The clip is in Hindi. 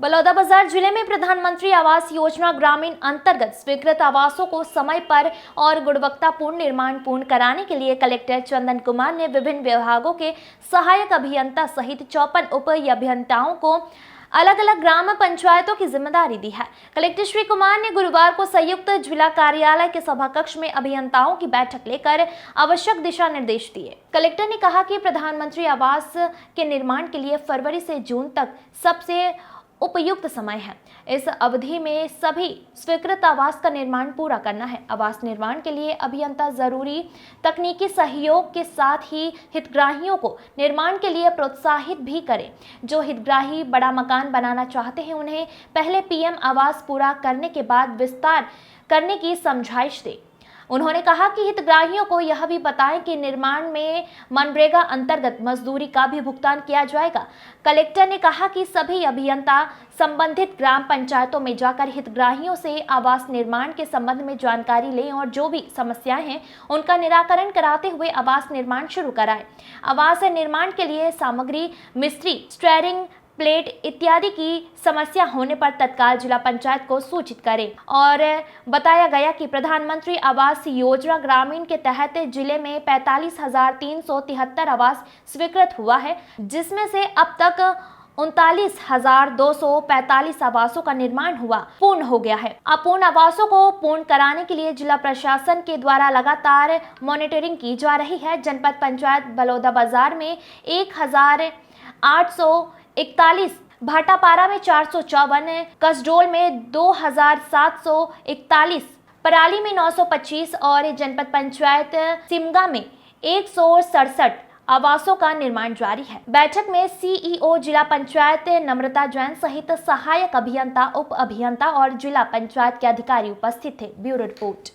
बलौदाबाजार जिले में प्रधानमंत्री आवास योजना ग्रामीण अंतर्गत स्वीकृत आवासों को समय पर और गुणवत्तापूर्ण निर्माण पूर्ण कराने के लिए कलेक्टर चंदन कुमार ने विभिन्न विभागों के सहायक अभियंता सहित 54 उप अभियंताओं को अलग अलग ग्राम पंचायतों की जिम्मेदारी दी है। कलेक्टर श्री कुमार ने गुरुवार को संयुक्त जिला कार्यालय के सभा कक्ष में अभियंताओं की बैठक लेकर आवश्यक दिशा निर्देश दिए। कलेक्टर ने कहा कि प्रधानमंत्री आवास के निर्माण के लिए फरवरी से जून तक सबसे उपयुक्त समय है। इस अवधि में सभी स्वीकृत आवास का निर्माण पूरा करना है। आवास निर्माण के लिए अभियंता जरूरी तकनीकी सहयोग के साथ ही हितग्राहियों को निर्माण के लिए प्रोत्साहित भी करें। जो हितग्राही बड़ा मकान बनाना चाहते हैं उन्हें पहले पीएम आवास पूरा करने के बाद विस्तार करने की समझाइश दें। उन्होंने कहा कि हितग्राहियों को यह भी बताएं कि निर्माण में मनरेगा अंतर्गत मजदूरी का भी भुगतान किया जाएगा। कलेक्टर ने कहा कि सभी अभियंता संबंधित ग्राम पंचायतों में जाकर हितग्राहियों से आवास निर्माण के संबंध में जानकारी लें और जो भी समस्याएं हैं उनका निराकरण कराते हुए आवास निर्माण शुरू कराएं। आवास निर्माण के लिए सामग्री, मिस्त्री, स्टेयरिंग, प्लेट इत्यादि की समस्या होने पर तत्काल जिला पंचायत को सूचित करें। और बताया गया कि प्रधानमंत्री आवास योजना ग्रामीण के तहत जिले में 45,373 आवास स्वीकृत हुआ है, जिसमें से अब तक 39,245 आवासों का निर्माण पूर्ण हो गया है। अपूर्ण आवासों को पूर्ण कराने के लिए जिला प्रशासन के द्वारा लगातार मॉनिटरिंग की जा रही है। जनपद पंचायत बलौदाबाजार में 1,841, भाटापारा में 454, कसडोल में 2,741, पराली में 925 और जनपद पंचायत सिमगा में 167 आवासों का निर्माण जारी है। बैठक में सीईओ जिला पंचायत नम्रता जैन सहित सहायक अभियंता, उप अभियंता और जिला पंचायत के अधिकारी उपस्थित थे। Bureau report.